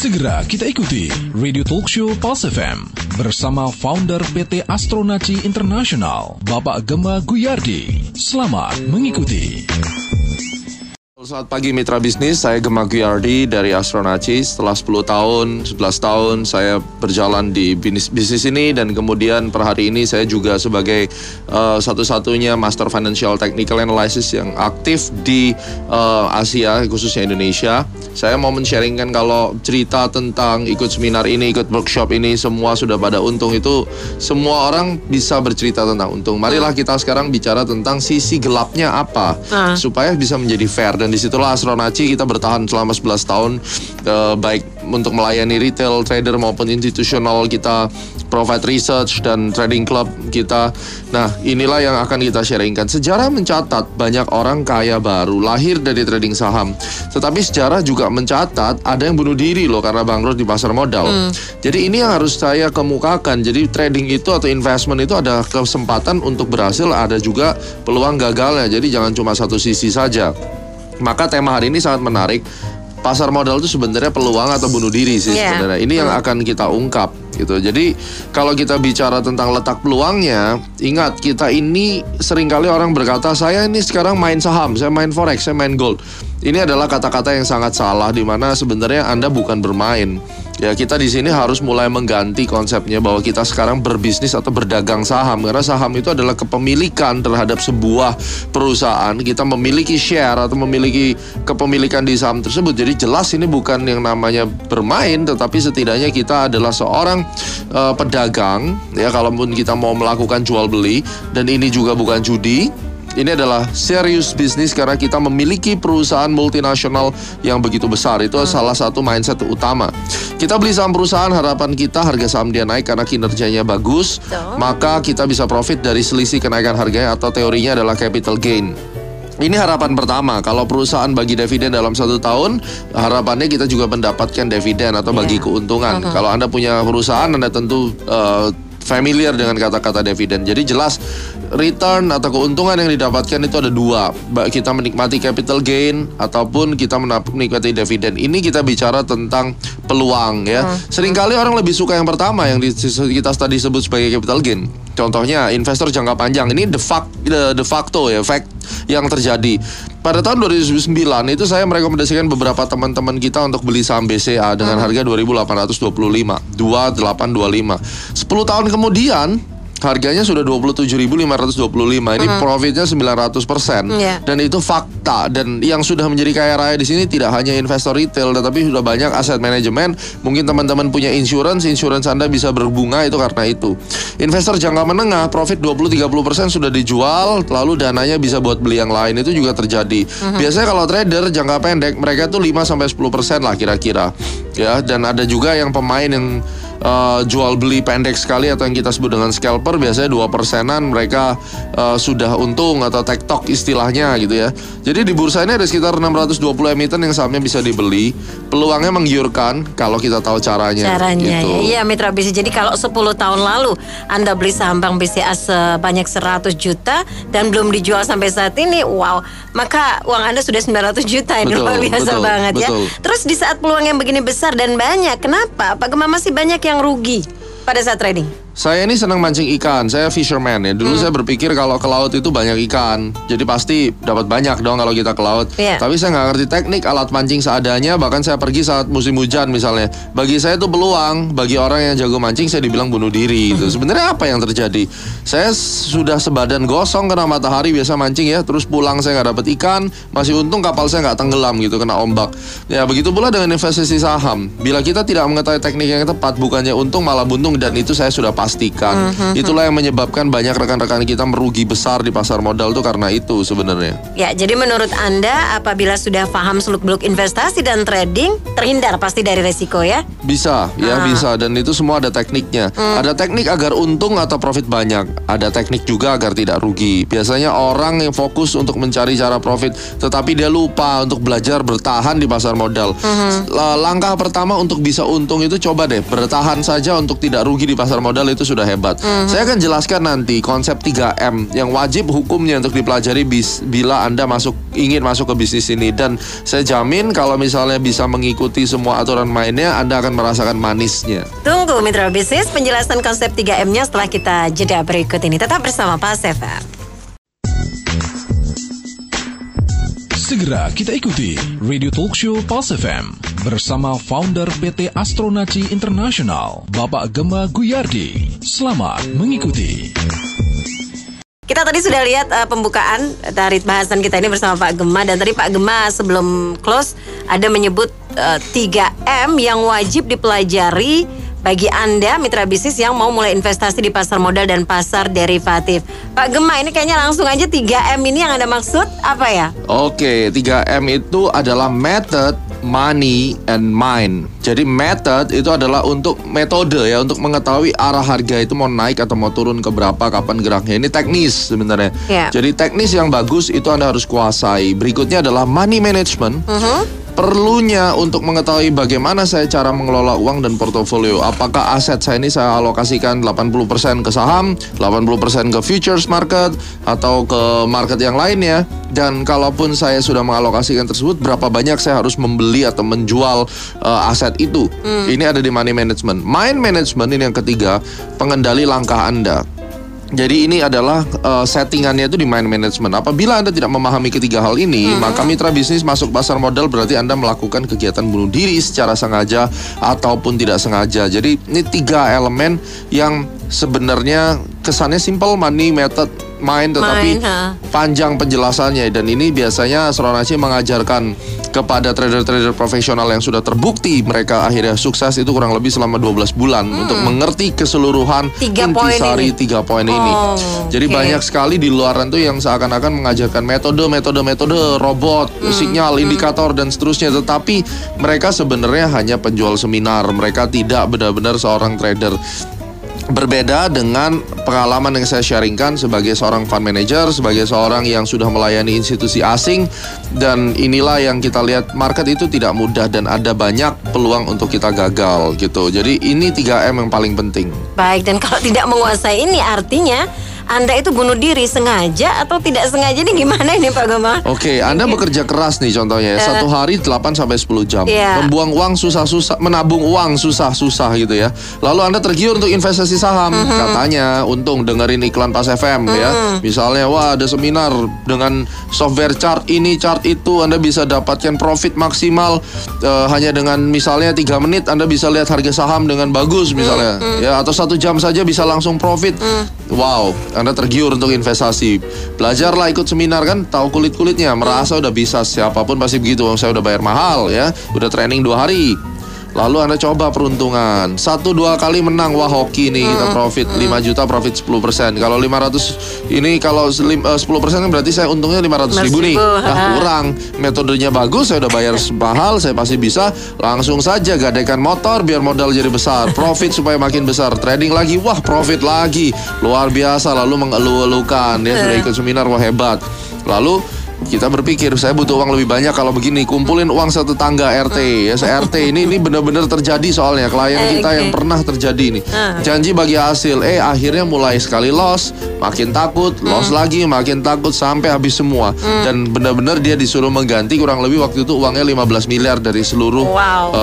Segera kita ikuti Radio Talk Show Pulse FM bersama founder PT Astronaci International, Bapak Gema Guyardi. Selamat mengikuti. Selamat pagi mitra bisnis, saya Gema Guyardi dari Astronaci. Setelah 11 tahun saya berjalan di bisnis ini, dan kemudian per hari ini saya juga sebagai satu-satunya Master Financial Technical Analysis yang aktif di Asia, khususnya Indonesia. Saya mau men-sharingkan kalau cerita tentang ikut seminar ini, ikut workshop ini, semua sudah pada untung. Itu semua orang bisa bercerita tentang untung. Marilah kita sekarang bicara tentang sisi gelapnya apa, supaya bisa menjadi fair. Dan disitulah Astronaci kita bertahan selama 11 tahun, baik untuk melayani retail, trader maupun institusional kita, provide research dan trading club kita. Nah, inilah yang akan kita sharingkan. Sejarah mencatat banyak orang kaya baru lahir dari trading saham. Tetapi sejarah juga mencatat ada yang bunuh diri loh karena bangkrut di pasar modal. Jadi ini yang harus saya kemukakan. Jadi trading itu atau investment itu ada kesempatan untuk berhasil, ada juga peluang gagalnya. Jadi jangan cuma satu sisi saja. Maka tema hari ini sangat menarik. Pasar modal itu sebenarnya peluang atau bunuh diri sih sebenarnya. Ini yang akan kita ungkap gitu. Jadi kalau kita bicara tentang letak peluangnya, ingat kita ini seringkali orang berkata, saya ini sekarang main saham, saya main forex, saya main gold. Ini adalah kata-kata yang sangat salah, di mana sebenarnya Anda bukan bermain. Ya, kita di sini harus mulai mengganti konsepnya bahwa kita sekarang berbisnis atau berdagang saham, karena saham itu adalah kepemilikan terhadap sebuah perusahaan. Kita memiliki share atau memiliki kepemilikan di saham tersebut. Jadi jelas ini bukan yang namanya bermain, tetapi setidaknya kita adalah seorang pedagang. Ya, kalaupun kita mau melakukan jual beli, dan ini juga bukan judi. Ini adalah serius bisnis karena kita memiliki perusahaan multinasional yang begitu besar. Itu salah satu mindset utama. Kita beli saham perusahaan, harapan kita harga saham dia naik karena kinerjanya bagus. Maka kita bisa profit dari selisih kenaikan harganya, atau teorinya adalah capital gain. Ini harapan pertama. Kalau perusahaan bagi dividen dalam 1 tahun, harapannya kita juga mendapatkan dividen atau bagi keuntungan. Kalau Anda punya perusahaan, Anda tentu familiar dengan kata-kata dividen. Jadi jelas return atau keuntungan yang didapatkan itu ada dua. Kita menikmati capital gain ataupun kita menikmati dividen. Ini kita bicara tentang peluang ya. Seringkali orang lebih suka yang pertama, yang kita tadi sebut sebagai capital gain. Contohnya investor jangka panjang. Ini de facto ya, fact yang terjadi. Pada tahun 2009 itu saya merekomendasikan beberapa teman-teman kita untuk beli saham BCA dengan harga 2.825, 2825. 10 tahun kemudian harganya sudah 27.525. Ini profitnya 900%. Dan itu fakta. Dan yang sudah menjadi kaya raya di sini tidak hanya investor retail, tetapi sudah banyak aset manajemen. Mungkin teman-teman punya insurance Anda bisa berbunga itu karena itu. Investor jangka menengah profit 20-30% sudah dijual, lalu dananya bisa buat beli yang lain. Itu juga terjadi. Biasanya kalau trader jangka pendek mereka tuh 5-10% lah kira-kira. Ya, dan ada juga yang pemain yang jual beli pendek sekali atau yang kita sebut dengan scalper, biasanya 2%-an mereka sudah untung atau tektok istilahnya gitu ya. Jadi di bursa ini ada sekitar 620 emiten yang sahamnya bisa dibeli. Peluangnya menggiurkan kalau kita tahu caranya gitu. Iya mitra bisnis. Jadi kalau 10 tahun lalu Anda beli saham Bank BCA sebanyak 100 juta dan belum dijual sampai saat ini, wow, maka uang Anda sudah 900 juta. Ini luar biasa banget ya. Terus di saat peluang yang begini besar dan banyak, kenapa Pak Gema masih banyak yang rugi pada saat trading? Saya ini senang mancing ikan, saya fisherman ya. Dulu saya berpikir kalau ke laut itu banyak ikan, jadi pasti dapat banyak dong kalau kita ke laut. Tapi saya nggak ngerti teknik, alat mancing seadanya. Bahkan saya pergi saat musim hujan misalnya. Bagi saya itu peluang, bagi orang yang jago mancing saya dibilang bunuh diri gitu. Sebenarnya apa yang terjadi? Saya sudah sebadan gosong kena matahari biasa mancing ya, terus pulang saya nggak dapat ikan, masih untung kapal saya nggak tenggelam gitu kena ombak. Ya begitu pula dengan investasi saham. Bila kita tidak mengetahui teknik yang tepat, bukannya untung malah buntung, dan itu saya sudah pastikan. Itulah yang menyebabkan banyak rekan-rekan kita merugi besar di pasar modal tuh karena itu sebenarnya. Ya, jadi menurut Anda apabila sudah paham seluk-beluk investasi dan trading, terhindar pasti dari resiko ya? Bisa, ya bisa, dan itu semua ada tekniknya. Ada teknik agar untung atau profit banyak. Ada teknik juga agar tidak rugi. Biasanya orang yang fokus untuk mencari cara profit, tetapi dia lupa untuk belajar bertahan di pasar modal. Langkah pertama untuk bisa untung itu coba deh bertahan saja untuk tidak rugi di pasar modal. itu sudah hebat. Saya akan jelaskan nanti konsep 3M yang wajib hukumnya untuk dipelajari bila Anda ingin masuk ke bisnis ini. Dan saya jamin kalau misalnya bisa mengikuti semua aturan mainnya, Anda akan merasakan manisnya. Tunggu Mitra Bisnis, penjelasan konsep 3M-nya setelah kita jeda berikut ini. Tetap bersama Pulse FM. Segera kita ikuti Radio Talk Show Pulse FM bersama founder PT Astronaci International, Bapak Gema Guyardi. Selamat mengikuti. Kita tadi sudah lihat pembukaan dari bahasan kita ini bersama Pak Gema. Dan tadi Pak Gema sebelum close ada menyebut 3M yang wajib dipelajari bagi Anda mitra bisnis yang mau mulai investasi di pasar modal dan pasar derivatif. Pak Gema, ini kayaknya langsung aja 3M ini yang Anda maksud apa ya? Oke, 3M itu adalah method, money, and mind. Jadi method itu adalah untuk metode ya, untuk mengetahui arah harga itu mau naik atau mau turun ke berapa, kapan geraknya. Ini teknis sebenarnya. Yeah. Jadi teknis yang bagus itu Anda harus kuasai. Berikutnya adalah money management. Perlunya untuk mengetahui bagaimana saya cara mengelola uang dan portofolio. Apakah aset saya ini saya alokasikan 80% ke saham, 80% ke futures market, atau ke market yang lainnya. Dan kalaupun saya sudah mengalokasikan tersebut, berapa banyak saya harus membeli atau menjual aset itu. Ini ada di money management. Mind management ini yang ketiga, pengendali langkah Anda. Jadi ini adalah settingannya itu di mind management. Apabila Anda tidak memahami ketiga hal ini, maka mitra bisnis masuk pasar modal berarti Anda melakukan kegiatan bunuh diri secara sengaja ataupun tidak sengaja. Jadi ini 3 elemen yang sebenarnya kesannya simple, money, method, mind, tetapi panjang penjelasannya. Dan ini biasanya Astronaci mengajarkan kepada trader-trader profesional yang sudah terbukti mereka akhirnya sukses itu kurang lebih selama 12 bulan untuk mengerti keseluruhan intisari 3 poin ini. Jadi banyak sekali di luaran tuh yang seakan-akan mengajarkan metode robot, sinyal, indikator dan seterusnya, tetapi mereka sebenarnya hanya penjual seminar. Mereka tidak benar-benar seorang trader. Berbeda dengan pengalaman yang saya sharingkan sebagai seorang fund manager, sebagai seorang yang sudah melayani institusi asing. Dan inilah yang kita lihat, market itu tidak mudah dan ada banyak peluang untuk kita gagal gitu. Jadi ini 3M yang paling penting. Baik, dan kalau tidak menguasai ini artinya Anda itu bunuh diri sengaja atau tidak sengaja, ini gimana ini Pak Gema? Oke, Anda bekerja keras nih contohnya, satu hari 8-10 jam, membuang uang susah-susah, menabung uang susah-susah gitu ya. Lalu Anda tergiur untuk investasi saham, katanya untung dengerin iklan Pulse FM ya. Misalnya, wah ada seminar dengan software chart ini, chart itu, Anda bisa dapatkan profit maksimal hanya dengan misalnya 3 menit Anda bisa lihat harga saham dengan bagus misalnya, ya, atau 1 jam saja bisa langsung profit. Wow, Anda tergiur untuk investasi. Belajarlah, ikut seminar kan, tahu kulit-kulitnya, merasa udah bisa. Siapapun pasti begitu, saya udah bayar mahal ya, udah training 2 hari. Lalu Anda coba peruntungan 1-2 kali menang, wah hoki nih, kita profit 5 juta, profit 10%. Kalau 500 ini, kalau 10% kan berarti saya untungnya 500 ribu nih. Nah, kurang, metodenya bagus, saya udah bayar mahal, saya pasti bisa. Langsung saja gadaikan motor biar modal jadi besar, profit supaya makin besar. Trading lagi, wah profit lagi, luar biasa. Lalu mengeluh-elukan, ya sudah ikut seminar, wah hebat. Lalu kita berpikir, saya butuh uang lebih banyak kalau begini, kumpulin uang satu tetangga RT ya, RT ini benar-benar terjadi soalnya klien kita yang pernah terjadi nih. Janji bagi hasil, akhirnya mulai sekali loss, makin takut, loss lagi, makin takut sampai habis semua. Dan benar-benar dia disuruh mengganti kurang lebih waktu itu uangnya 15 miliar dari seluruh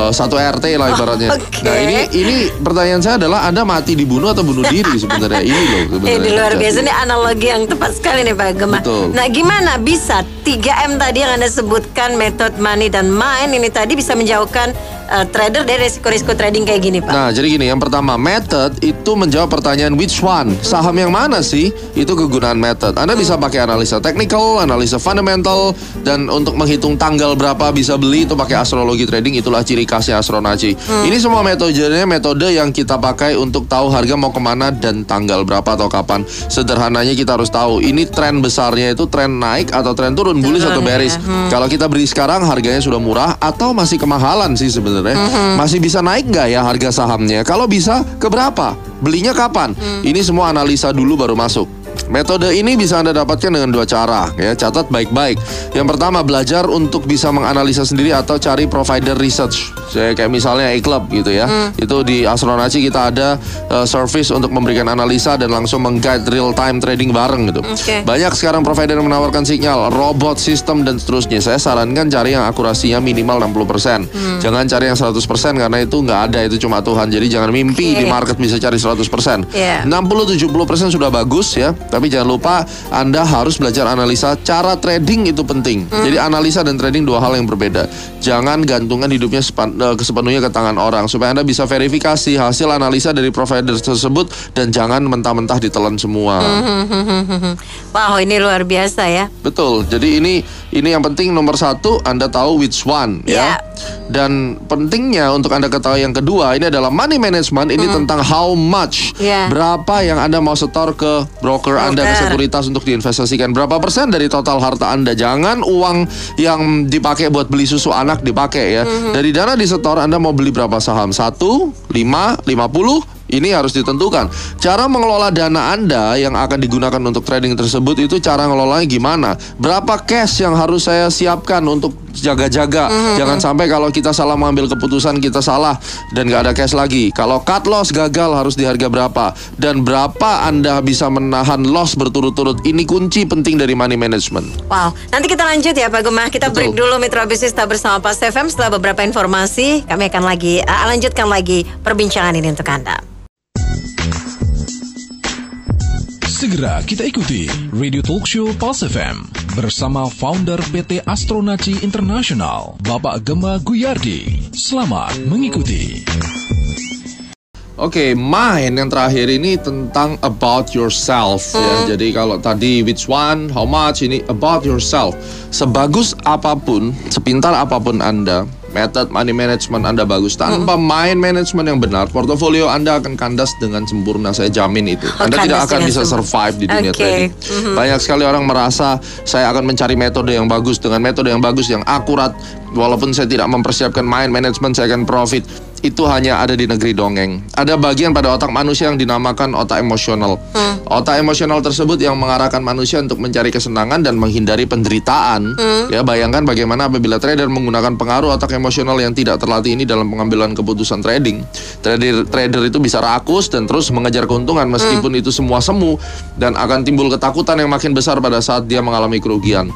satu RT lah ibaratnya. Nah ini pertanyaan saya adalah, Anda mati dibunuh atau bunuh diri sebenarnya? Ini loh sebenarnya. Luar biasa, ini analogi yang tepat sekali nih Pak Gema. Nah gimana bisa 3M tadi yang Anda sebutkan, method, money, dan mind, ini tadi bisa menjauhkan trader dari risiko-risiko trading kayak gini Pak? Nah jadi gini, yang pertama method itu menjawab pertanyaan which one, saham yang mana sih, itu kegunaan method. Anda bisa pakai analisa technical, analisa fundamental, dan untuk menghitung tanggal berapa bisa beli itu pakai astrologi trading, itulah ciri khasnya Astronaci. Ini semua metode yang kita pakai untuk tahu harga mau kemana dan tanggal berapa atau kapan. Sederhananya kita harus tahu ini tren besarnya itu tren naik atau tren turun, bullish atau bearish. Kalau kita beli sekarang harganya sudah murah atau masih kemahalan sih sebenarnya. Masih bisa naik nggak ya harga sahamnya? Kalau bisa, ke berapa? Belinya kapan? Ini semua analisa dulu baru masuk. Metode ini bisa Anda dapatkan dengan 2 cara, ya. Catat baik-baik. Yang pertama, belajar untuk bisa menganalisa sendiri atau cari provider research. Kayak misalnya eClub gitu ya. Itu di Astronaci kita ada service untuk memberikan analisa dan langsung meng-guide real time trading bareng gitu. Banyak sekarang provider yang menawarkan sinyal, robot, sistem dan seterusnya. Saya sarankan cari yang akurasinya minimal 60%. Jangan cari yang 100% karena itu nggak ada, itu cuma Tuhan. Jadi jangan mimpi di market bisa cari 100%. 60-70% sudah bagus ya. Tapi jangan lupa Anda harus belajar analisa. Cara trading itu penting. Jadi analisa dan trading 2 hal yang berbeda. Jangan gantungkan hidupnya sepenuhnya ke tangan orang. Supaya Anda bisa verifikasi hasil analisa dari provider tersebut. Dan jangan mentah-mentah ditelan semua. Wow, ini luar biasa ya. Betul. Jadi ini yang penting nomor 1, Anda tahu which one ya. Dan pentingnya untuk Anda ketahui yang kedua, ini adalah money management. Ini tentang how much, berapa yang Anda mau setor ke broker Anda, ke sekuritas untuk diinvestasikan. Berapa persen dari total harta Anda. Jangan uang yang dipakai buat beli susu anak dipakai ya. Dari dana disetor Anda mau beli berapa saham? 1, 5, 50? Ini harus ditentukan. Cara mengelola dana Anda yang akan digunakan untuk trading tersebut itu cara ngelolanya gimana? Berapa cash yang harus saya siapkan untuk jaga-jaga? Jangan sampai kalau kita salah mengambil keputusan, kita salah dan gak ada cash lagi. Kalau cut loss gagal harus di harga berapa? Dan berapa Anda bisa menahan loss berturut-turut? Ini kunci penting dari money management. Wow, nanti kita lanjut ya Pak Gemah. Kita break dulu Mitra Bisnis bersama Pas FM. Setelah beberapa informasi, kami akan lanjutkan lagi perbincangan ini untuk Anda. Segera kita ikuti Radio Talk Show Pulse FM bersama founder PT Astronaci International, Bapak Gema Guyardi. Selamat mengikuti. Oke, main yang terakhir ini tentang about yourself ya. Jadi kalau tadi which one, how much, ini about yourself. Sebagus apapun, sepintar apapun Anda, method money management Anda bagus, tanpa mind management yang benar, portofolio Anda akan kandas dengan sempurna. Saya jamin itu. Anda tidak akan bisa survive di dunia trading. Banyak sekali orang merasa saya akan mencari metode yang bagus, dengan metode yang bagus, yang akurat. Walaupun saya tidak mempersiapkan mind management, saya akan profit. Itu hanya ada di negeri dongeng. Ada bagian pada otak manusia yang dinamakan otak emosional. Otak emosional tersebut yang mengarahkan manusia untuk mencari kesenangan dan menghindari penderitaan. Ya, bayangkan bagaimana apabila trader menggunakan pengaruh otak emosional yang tidak terlatih ini dalam pengambilan keputusan trading. Trader itu bisa rakus dan terus mengejar keuntungan meskipun itu semua semu, dan akan timbul ketakutan yang makin besar pada saat dia mengalami kerugian.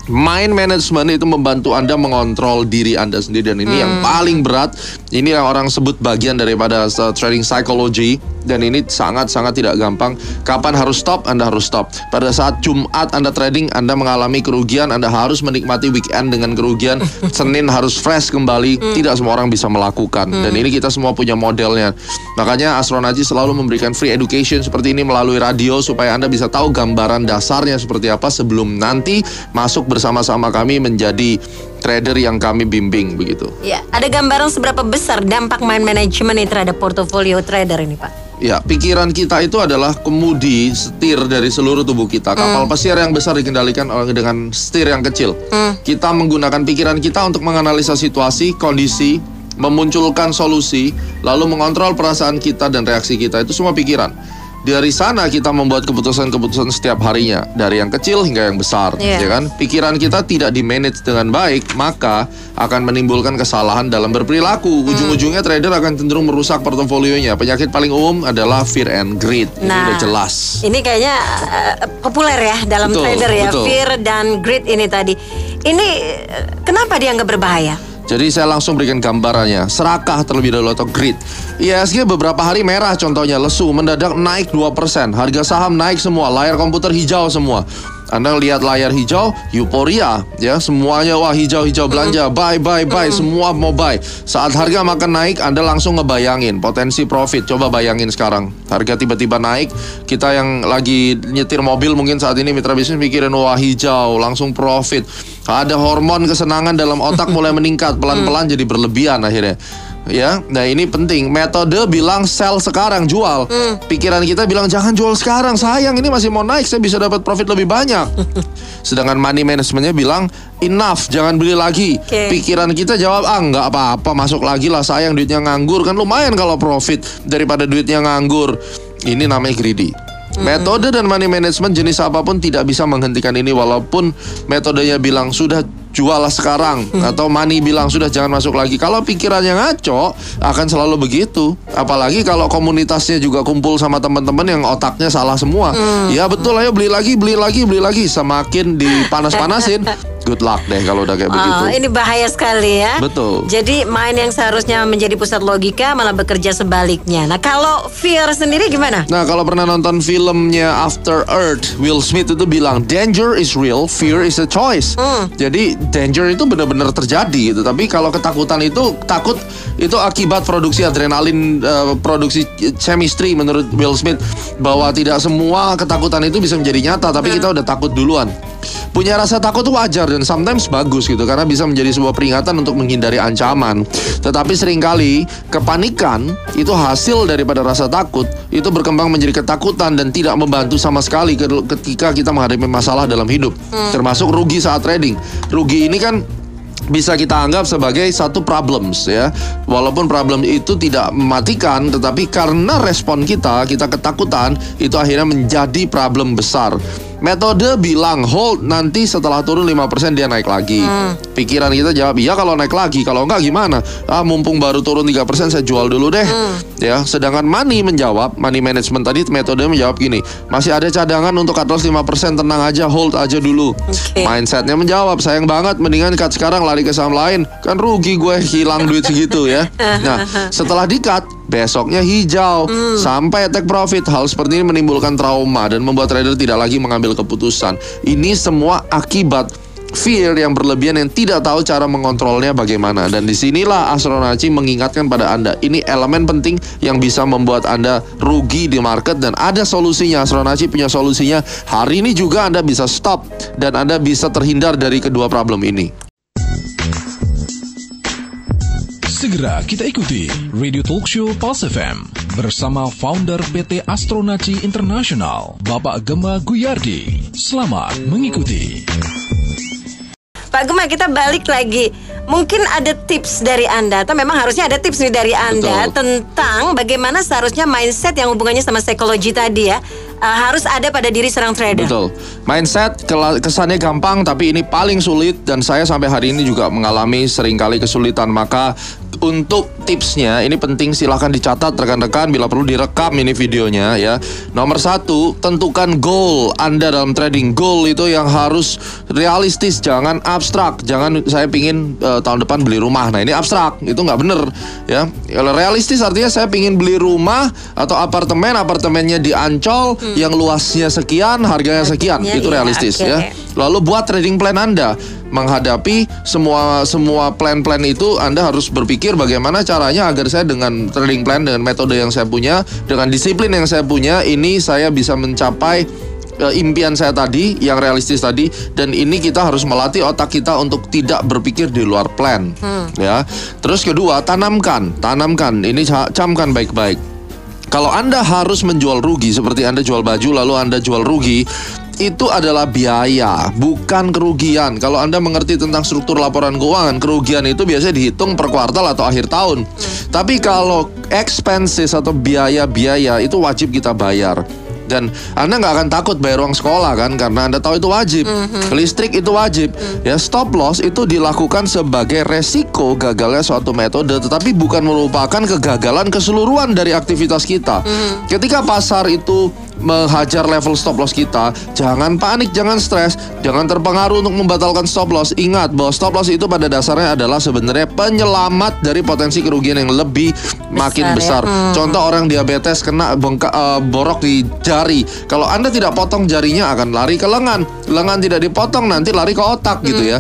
Mind management itu membantu Anda mengontrol diri Anda sendiri, dan ini yang paling berat. Ini yang orang sebut bagian daripada trading psychology, dan ini sangat-sangat tidak gampang. Kapan harus stop? Anda harus stop. Pada saat Jumat Anda trading, Anda mengalami kerugian, Anda harus menikmati weekend dengan kerugian. Senin harus fresh kembali. Tidak semua orang bisa melakukan, dan ini kita semua punya modelnya. Makanya Astronaci selalu memberikan free education seperti ini melalui radio, supaya Anda bisa tahu gambaran dasarnya seperti apa sebelum nanti masuk bersama-sama kami menjadi trader yang kami bimbing begitu. Ya, ada gambaran seberapa besar dampak mind management ini terhadap portofolio trader ini, Pak? Ya, pikiran kita itu adalah kemudi setir dari seluruh tubuh kita. Kapal pesiar yang besar dikendalikan dengan setir yang kecil. Kita menggunakan pikiran kita untuk menganalisa situasi, kondisi, memunculkan solusi, lalu mengontrol perasaan kita dan reaksi kita. Itu semua pikiran. Dari sana kita membuat keputusan-keputusan setiap harinya, dari yang kecil hingga yang besar, ya kan? Pikiran kita tidak di-manage dengan baik, maka akan menimbulkan kesalahan dalam berperilaku. Ujung-ujungnya trader akan cenderung merusak portofolionya. Penyakit paling umum adalah fear and greed. Ini udah jelas. Ini kayaknya populer ya dalam trader ya, fear dan greed ini tadi. Ini kenapa dianggap berbahaya? Jadi saya langsung berikan gambarannya. Serakah terlebih dahulu atau greed. IHSG beberapa hari merah contohnya, lesu, mendadak naik 2%. Harga saham naik semua, layar komputer hijau semua. Anda lihat layar hijau, euforia, ya, semuanya wah hijau-hijau belanja, buy, semua mau buy. Saat harga makan naik, Anda langsung ngebayangin potensi profit. Coba bayangin sekarang, harga tiba-tiba naik, kita yang lagi nyetir mobil mungkin saat ini mitra bisnis mikirin wah hijau, langsung profit. Ada hormon kesenangan dalam otak mulai meningkat, pelan-pelan jadi berlebihan akhirnya. Ya, nah ini penting. Metode bilang sell sekarang, jual. Pikiran kita bilang jangan jual sekarang, sayang ini masih mau naik, saya bisa dapat profit lebih banyak. Sedangkan money managementnya bilang enough, jangan beli lagi. Pikiran kita jawab nggak apa-apa, masuk lagi lah, sayang duitnya nganggur, kan lumayan kalau profit daripada duitnya nganggur. Ini namanya greedy. Metode dan money management jenis apapun tidak bisa menghentikan ini, walaupun metodenya bilang sudah jualah sekarang, atau money bilang sudah jangan masuk lagi. Kalau pikirannya ngaco, akan selalu begitu. Apalagi kalau komunitasnya juga kumpul sama teman-teman yang otaknya salah semua. Ya betul, ayo beli lagi. Semakin dipanas-panasin, good luck deh kalau udah kayak begitu. Ini bahaya sekali ya. Betul. Jadi mind yang seharusnya menjadi pusat logika malah bekerja sebaliknya. Nah, kalau fear sendiri gimana? Nah, kalau pernah nonton filmnya After Earth, Will Smith itu bilang danger is real, fear is a choice. Jadi danger itu benar-benar terjadi gitu. Tapi kalau ketakutan itu, takut itu akibat produksi adrenalin, produksi chemistry menurut Will Smith, bahwa tidak semua ketakutan itu bisa menjadi nyata, tapi kita udah takut duluan. Punya rasa takut itu wajar dan sometimes bagus gitu, karena bisa menjadi sebuah peringatan untuk menghindari ancaman. Tetapi seringkali kepanikan itu hasil daripada rasa takut, itu berkembang menjadi ketakutan dan tidak membantu sama sekali ketika kita menghadapi masalah dalam hidup. Termasuk rugi saat trading. Rugi ini kan bisa kita anggap sebagai satu problems ya. Walaupun problem itu tidak mematikan, tetapi karena respon kita ketakutan, itu akhirnya menjadi problem besar. Metode bilang hold, nanti setelah turun 5% dia naik lagi. Pikiran kita jawab, iya kalau naik lagi, kalau enggak gimana? Mumpung baru turun 3% saya jual dulu deh. Ya, sedangkan money menjawab, money management tadi metode menjawab gini, masih ada cadangan untuk cut loss 5%, tenang aja, hold aja dulu. Mindsetnya menjawab, sayang banget, mendingan cut sekarang lari ke saham lain, kan rugi gue hilang duit segitu ya. Nah, setelah di-cut, besoknya hijau sampai take profit. Hal seperti ini menimbulkan trauma dan membuat trader tidak lagi mengambil keputusan. Ini semua akibat fear yang berlebihan yang tidak tahu cara mengontrolnya bagaimana. Dan disinilah Astronaci mengingatkan pada Anda, ini elemen penting yang bisa membuat Anda rugi di market, dan ada solusinya. Astronaci punya solusinya. Hari ini juga Anda bisa stop dan Anda bisa terhindar dari kedua problem ini. Segera kita ikuti Radio Talk Show Pulse FM bersama founder PT Astronaci International, Bapak Gema Guyardi. Selamat mengikuti. Pak Gema, kita balik lagi. Mungkin ada tips dari Anda, atau memang harusnya ada tips nih dari Anda tentang bagaimana seharusnya mindset yang hubungannya sama psikologi tadi ya, harus ada pada diri seorang trader. Betul. Mindset kesannya gampang, tapi ini paling sulit, dan saya sampai hari ini juga mengalami seringkali kesulitan. Maka untuk tipsnya ini penting, silahkan dicatat rekan-rekan, bila perlu direkam ini videonya ya. Nomor 1, tentukan goal Anda dalam trading. Goal itu yang harus realistis, jangan abstrak. Jangan saya pingin tahun depan beli rumah. Nah, ini abstrak, itu nggak bener ya. Kalau realistis artinya saya pingin beli rumah atau apartemennya di Ancol yang luasnya sekian, harganya sekian. Itu realistis ya. Lalu buat trading plan Anda. Menghadapi semua plan-plan itu, Anda harus berpikir bagaimana caranya agar saya dengan trading plan, dengan metode yang saya punya, dengan disiplin yang saya punya, ini saya bisa mencapai impian saya tadi, yang realistis tadi. Dan ini kita harus melatih otak kita untuk tidak berpikir di luar plan ya. Terus kedua, tanamkan, ini camkan baik-baik. Kalau Anda harus menjual rugi, seperti Anda jual baju lalu Anda jual rugi, itu adalah biaya, bukan kerugian. Kalau Anda mengerti tentang struktur laporan keuangan, kerugian itu biasanya dihitung per kuartal atau akhir tahun. Tapi kalau expenses atau biaya-biaya itu wajib kita bayar. Dan Anda nggak akan takut bayar uang sekolah kan, karena Anda tahu itu wajib. Listrik itu wajib. Ya, stop loss itu dilakukan sebagai resiko gagalnya suatu metode, tetapi bukan merupakan kegagalan keseluruhan dari aktivitas kita. Ketika pasar itu menghajar level stop loss kita, jangan panik, jangan stres, jangan terpengaruh untuk membatalkan stop loss. Ingat bahwa stop loss itu pada dasarnya adalah sebenarnya penyelamat dari potensi kerugian yang lebih makin besar. Contoh orang diabetes kena borok di jari. Kalau Anda tidak potong jarinya akan lari ke lengan. Lengan tidak dipotong nanti lari ke otak gitu ya.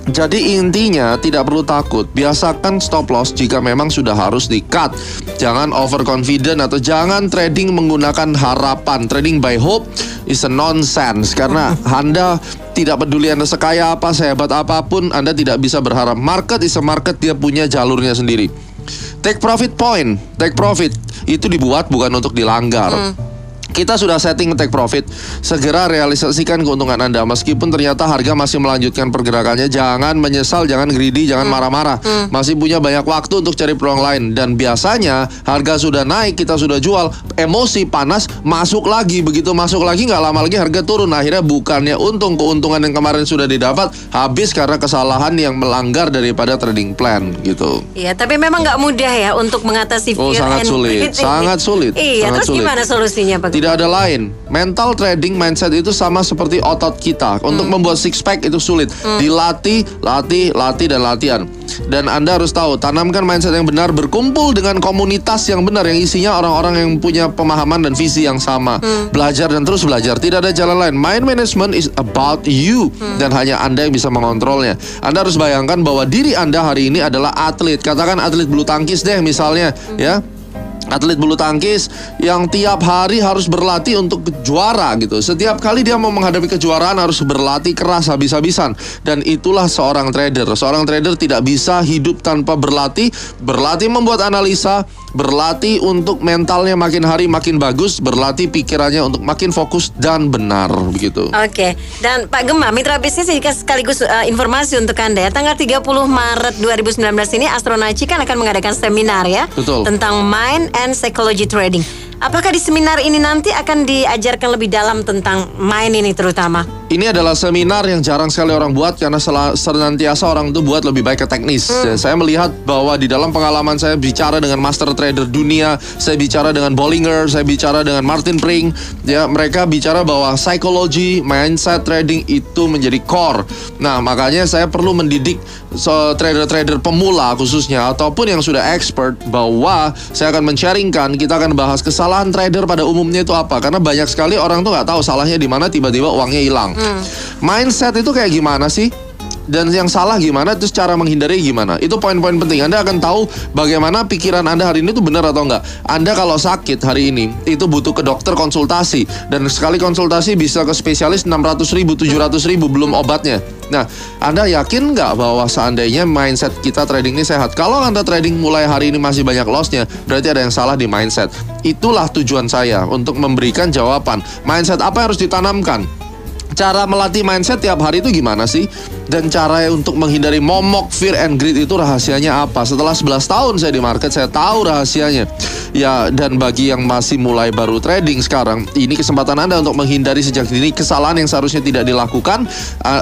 Jadi intinya tidak perlu takut. Biasakan stop loss jika memang sudah harus di-cut. Jangan overconfident atau jangan trading menggunakan harapan. Trading by hope is a nonsense. Karena Anda tidak peduli Anda sekaya apa, sehebat apapun, Anda tidak bisa berharap. Market is a market, dia punya jalurnya sendiri. Take profit point. Take profit itu dibuat bukan untuk dilanggar. Kita sudah setting take profit, segera realisasikan keuntungan Anda. Meskipun ternyata harga masih melanjutkan pergerakannya, jangan menyesal, jangan greedy, jangan marah-marah. Masih punya banyak waktu untuk cari peluang lain. Dan biasanya harga sudah naik, kita sudah jual, emosi panas, masuk lagi. Begitu masuk lagi, nggak lama lagi harga turun. Akhirnya bukannya untung, keuntungan yang kemarin sudah didapat habis karena kesalahan yang melanggar daripada trading plan gitu. Iya, tapi memang nggak mudah ya untuk mengatasi fear sangat and sulit, greed. sangat sulit. Iya, sangat terus sulit. gimana solusinya Pak? Tidak ada lain. Mental trading mindset itu sama seperti otot kita. Untuk membuat six pack itu sulit. Dilatih, latih, dan latihan. Dan Anda harus tahu, tanamkan mindset yang benar, berkumpul dengan komunitas yang benar, yang isinya orang-orang yang punya pemahaman dan visi yang sama. Belajar dan terus belajar. Tidak ada jalan lain. Mind management is about you. Dan hanya Anda yang bisa mengontrolnya. Anda harus bayangkan bahwa diri Anda hari ini adalah atlet. Katakan atlet bulu tangkis deh misalnya, ya. Atlet bulu tangkis yang tiap hari harus berlatih untuk juara gitu. Setiap kali dia mau menghadapi kejuaraan harus berlatih keras habis-habisan. Dan itulah seorang trader. Seorang trader tidak bisa hidup tanpa berlatih. Berlatih membuat analisa, berlatih untuk mentalnya makin hari makin bagus, berlatih pikirannya untuk makin fokus dan benar begitu. Oke. Dan Pak Gema, mitra bisnis ini sekaligus informasi untuk Anda ya. Tanggal 30 Maret 2019 ini Astronaci kan akan mengadakan seminar ya. Betul. Tentang mind and psychology trading. Apakah di seminar ini nanti akan diajarkan lebih dalam tentang mind ini terutama? Ini adalah seminar yang jarang sekali orang buat karena senantiasa orang itu buat lebih baik ke teknis. Saya melihat bahwa di dalam pengalaman saya bicara dengan master trader dunia, saya bicara dengan Bollinger, saya bicara dengan Martin Pring, ya mereka bicara bahwa psikologi, mindset trading itu menjadi core. Nah, makanya saya perlu mendidik trader-trader pemula khususnya ataupun yang sudah expert bahwa saya akan men-sharingkan, kita akan bahas kesalahan trader pada umumnya itu apa. Karena banyak sekali orang tuh nggak tahu salahnya di mana tiba-tiba uangnya hilang. Mindset itu kayak gimana sih? Dan yang salah gimana, terus cara menghindari gimana. Itu poin-poin penting. Anda akan tahu bagaimana pikiran Anda hari ini itu benar atau enggak. Anda kalau sakit hari ini itu butuh ke dokter konsultasi. Dan sekali konsultasi bisa ke spesialis 600.000, 700.000 belum obatnya. Nah, Anda yakin nggak bahwa seandainya mindset kita trading ini sehat? Kalau Anda trading mulai hari ini masih banyak lossnya, berarti ada yang salah di mindset. Itulah tujuan saya untuk memberikan jawaban. Mindset apa yang harus ditanamkan? Cara melatih mindset tiap hari itu gimana sih? Dan cara untuk menghindari momok, fear and greed itu rahasianya apa? Setelah 11 tahun saya di market, saya tahu rahasianya. Ya, dan bagi yang masih mulai baru trading sekarang, ini kesempatan Anda untuk menghindari sejak dini kesalahan yang seharusnya tidak dilakukan.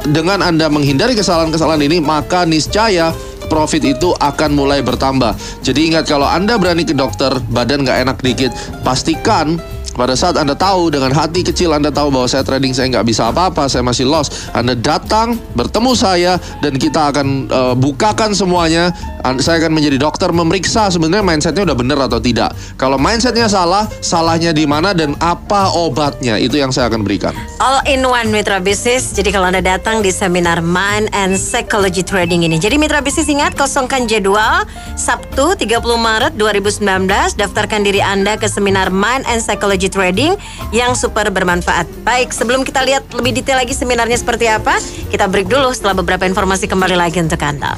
Dengan Anda menghindari kesalahan-kesalahan ini, maka niscaya profit itu akan mulai bertambah. Jadi ingat, kalau Anda berani ke dokter, badan nggak enak dikit, pastikan pada saat Anda tahu, dengan hati kecil Anda tahu bahwa saya trading, saya nggak bisa apa-apa, saya masih loss, Anda datang, bertemu saya, dan kita akan bukakan semuanya. Saya akan menjadi dokter, memeriksa sebenarnya mindsetnya udah benar atau tidak. Kalau mindsetnya salah, salahnya di mana dan apa obatnya, itu yang saya akan berikan. All in one mitra bisnis. Jadi kalau Anda datang di seminar Mind and Psychology Trading ini, jadi mitra bisnis ingat, kosongkan jadwal Sabtu 30 Maret 2019, daftarkan diri Anda ke seminar Mind and Psychology Trading yang super bermanfaat. Baik, sebelum kita lihat lebih detail lagi seminarnya seperti apa, kita break dulu. Setelah beberapa informasi kembali lagi untuk Anda.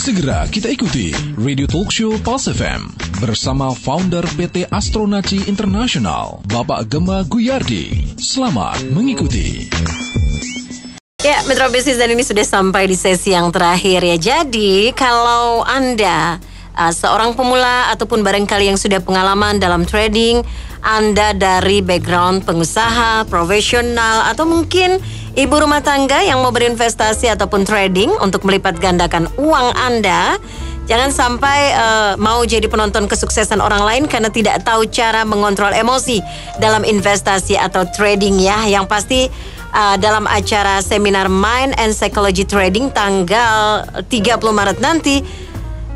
Segera kita ikuti Radio Talk Show Pulse FM bersama founder PT Astronaci International, Bapak Gema Guyardi. Selamat mengikuti. Ya, Mitra Bisnis, dan ini sudah sampai di sesi yang terakhir ya. Jadi, kalau Anda seorang pemula ataupun barangkali yang sudah pengalaman dalam trading, Anda dari background pengusaha, profesional, atau mungkin ibu rumah tangga yang mau berinvestasi ataupun trading untuk melipat gandakan uang Anda, jangan sampai mau jadi penonton kesuksesan orang lain karena tidak tahu cara mengontrol emosi dalam investasi atau trading ya. Yang pasti dalam acara seminar Mind and Psychology Trading tanggal 30 Maret nanti,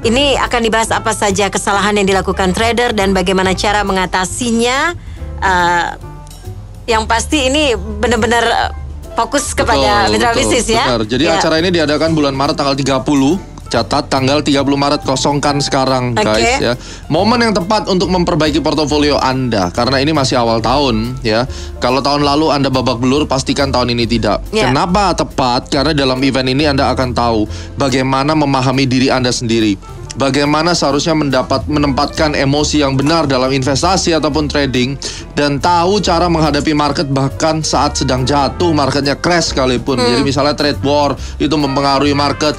ini akan dibahas apa saja kesalahan yang dilakukan trader dan bagaimana cara mengatasinya. Yang pasti ini benar-benar fokus kepada mitra bisnis ya. Benar. Jadi acara ini diadakan bulan Maret tanggal 30. Catat tanggal 30 Maret, kosongkan sekarang guys ya. Momen yang tepat untuk memperbaiki portofolio Anda karena ini masih awal tahun ya. Kalau tahun lalu Anda babak belur, pastikan tahun ini tidak. Kenapa tepat? Karena dalam event ini Anda akan tahu bagaimana memahami diri Anda sendiri. bagaimana seharusnya menempatkan emosi yang benar dalam investasi ataupun trading, dan tahu cara menghadapi market bahkan saat sedang jatuh, marketnya crash sekalipun. Jadi misalnya trade war itu mempengaruhi market,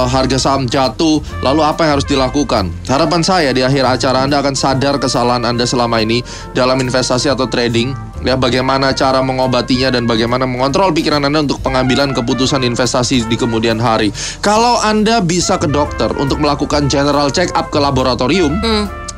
harga saham jatuh, lalu apa yang harus dilakukan? Harapan saya di akhir acara Anda akan sadar kesalahan Anda selama ini dalam investasi atau trading, ya, bagaimana cara mengobatinya dan bagaimana mengontrol pikiran Anda untuk pengambilan keputusan investasi di kemudian hari. Kalau Anda bisa ke dokter untuk melakukan general check up ke laboratorium,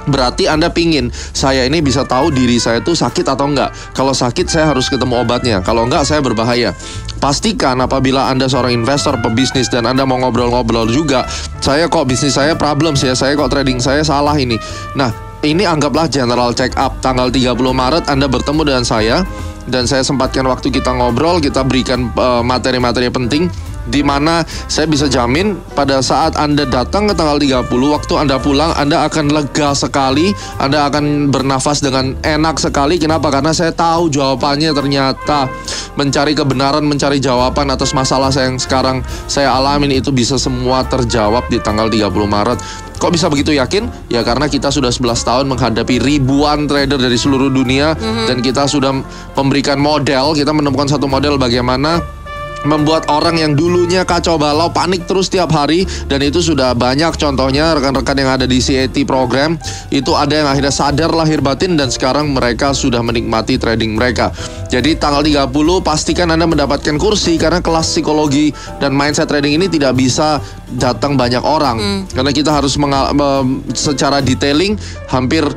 berarti Anda pingin saya ini bisa tahu diri saya itu sakit atau enggak. Kalau sakit saya harus ketemu obatnya, kalau enggak saya berbahaya. Pastikan apabila Anda seorang investor, pebisnis, dan Anda mau ngobrol-ngobrol juga, saya kok bisnis saya problems ya, saya kok trading saya salah ini. Nah, ini anggaplah general check up. Tanggal 30 Maret Anda bertemu dengan saya, dan saya sempatkan waktu kita ngobrol, kita berikan materi-materi penting, di mana saya bisa jamin pada saat Anda datang ke tanggal 30, waktu Anda pulang, Anda akan lega sekali, Anda akan bernafas dengan enak sekali. Kenapa? Karena saya tahu jawabannya. Ternyata mencari kebenaran, mencari jawaban atas masalah saya yang sekarang saya alamin itu bisa semua terjawab di tanggal 30 Maret. Kok bisa begitu yakin? Ya karena kita sudah 11 tahun menghadapi ribuan trader dari seluruh dunia, dan kita sudah memberikan model, kita menemukan satu model bagaimana membuat orang yang dulunya kacau balau, panik terus tiap hari, dan itu sudah banyak contohnya. Rekan-rekan yang ada di CAT program itu ada yang akhirnya sadar lahir batin, dan sekarang mereka sudah menikmati trading mereka. Jadi tanggal 30 pastikan Anda mendapatkan kursi, karena kelas psikologi dan mindset trading ini tidak bisa datang banyak orang, karena kita harus secara detailing hampir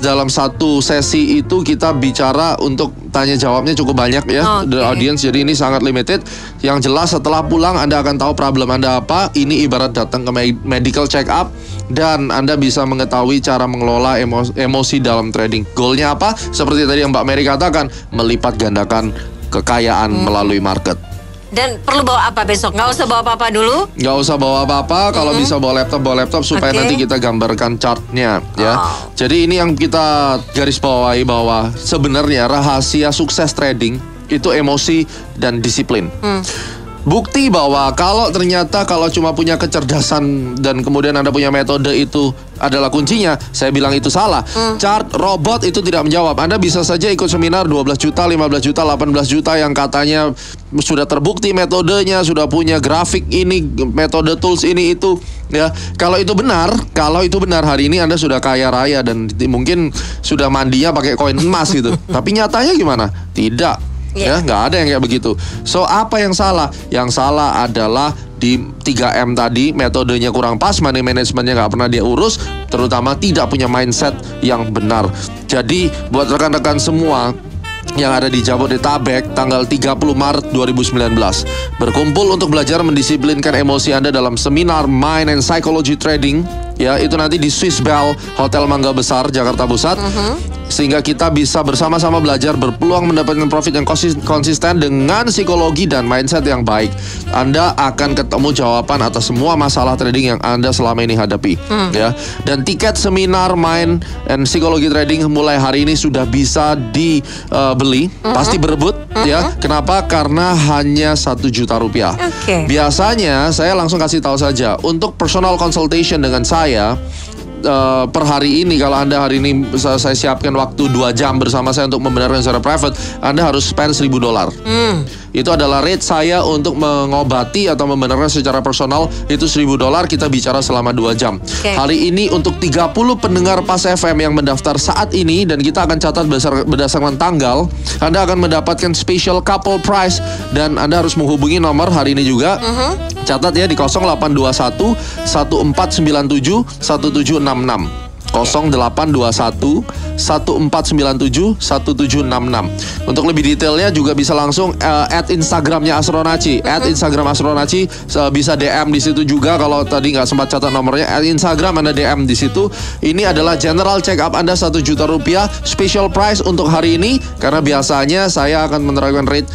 dalam satu sesi itu kita bicara untuk tanya jawabnya cukup banyak ya, the audience. Jadi ini sangat limited. Yang jelas setelah pulang Anda akan tahu problem Anda apa. Ini ibarat datang ke medical check up, dan Anda bisa mengetahui cara mengelola emosi dalam trading. Goalnya apa? Seperti tadi yang Mbak Mary katakan, melipat gandakan kekayaan melalui market. Dan perlu bawa apa besok? Nggak usah bawa apa-apa dulu? Nggak usah bawa apa-apa. Kalau bisa bawa laptop supaya nanti kita gambarkan chartnya ya. Jadi ini yang kita garis bawahi, bahwa sebenarnya rahasia sukses trading itu emosi dan disiplin. Bukti bahwa kalau cuma punya kecerdasan dan kemudian Anda punya metode itu adalah kuncinya, saya bilang itu salah. Chart robot itu tidak menjawab. Anda bisa saja ikut seminar 12 juta, 15 juta, 18 juta yang katanya sudah terbukti metodenya, sudah punya grafik ini, metode tools ini itu ya. Kalau itu benar hari ini Anda sudah kaya raya dan mungkin sudah mandinya pakai koin emas gitu. Tapi nyatanya gimana? Tidak. Ya, nggak ada yang kayak begitu. So, apa yang salah? Yang salah adalah di 3M tadi, metodenya kurang pas, money managementnya nggak pernah dia urus, terutama tidak punya mindset yang benar. Jadi, buat rekan-rekan semua yang ada di Jabodetabek, tanggal 30 Maret 2019, berkumpul untuk belajar mendisiplinkan emosi Anda dalam seminar Mind and Psychology Trading. Ya, itu nanti di Swiss Bell Hotel Mangga Besar, Jakarta Pusat. Sehingga kita bisa bersama-sama belajar, berpeluang mendapatkan profit yang konsisten dengan psikologi dan mindset yang baik. Anda akan ketemu jawaban atas semua masalah trading yang Anda selama ini hadapi. Ya. Dan tiket seminar Mind and Psychology Trading mulai hari ini sudah bisa dibeli. Pasti berebut ya. Kenapa? Karena hanya 1 juta rupiah. Biasanya saya langsung kasih tahu saja, untuk personal consultation dengan saya per hari ini, kalau Anda hari ini saya siapkan waktu 2 jam bersama saya untuk membenarkan secara private, Anda harus spend $1.000. Itu adalah rate saya untuk mengobati atau membenarkan secara personal, itu $1.000. Kita bicara selama 2 jam. Hari ini untuk 30 pendengar Pas FM yang mendaftar saat ini, dan kita akan catat berdasarkan tanggal, Anda akan mendapatkan special couple price, dan Anda harus menghubungi nomor hari ini juga. Catat ya di 0821 1497 1766. 0821 1497 1766. Untuk lebih detailnya juga bisa langsung add Instagramnya Astronaci, add Instagram Astronaci, bisa DM di situ juga. Kalau tadi nggak sempat catat nomornya, add Instagram, Anda DM di situ. Ini adalah general check up Anda 1 juta rupiah, special price untuk hari ini, karena biasanya saya akan menerapkan rate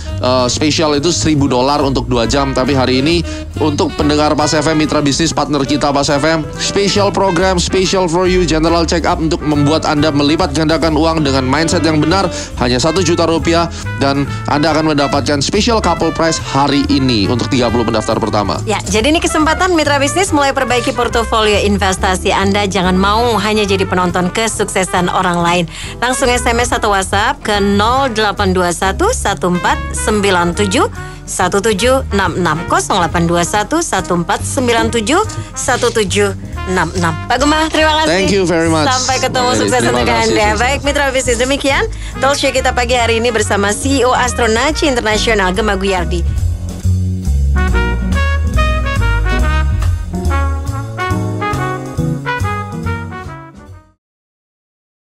special itu $1.000 untuk 2 jam. Tapi hari ini untuk pendengar Pas FM, mitra bisnis partner kita Pas FM, special program, special for you, general General Check Up untuk membuat Anda melipat gandakan uang dengan mindset yang benar. Hanya 1 juta rupiah dan Anda akan mendapatkan special couple price hari ini untuk 30 pendaftar pertama. Ya, jadi ini kesempatan mitra bisnis mulai perbaiki portofolio investasi Anda. Jangan mau hanya jadi penonton kesuksesan orang lain. Langsung SMS atau WhatsApp ke 0821 1497 1766 0821 1497 1766. Pak Gema, terima kasih. Thank you very much. Sampai ketemu, sukses untuk Anda. Baik mitra bisnis, demikian talk show kita pagi hari ini bersama CEO Astronaci International Gema Guyardi.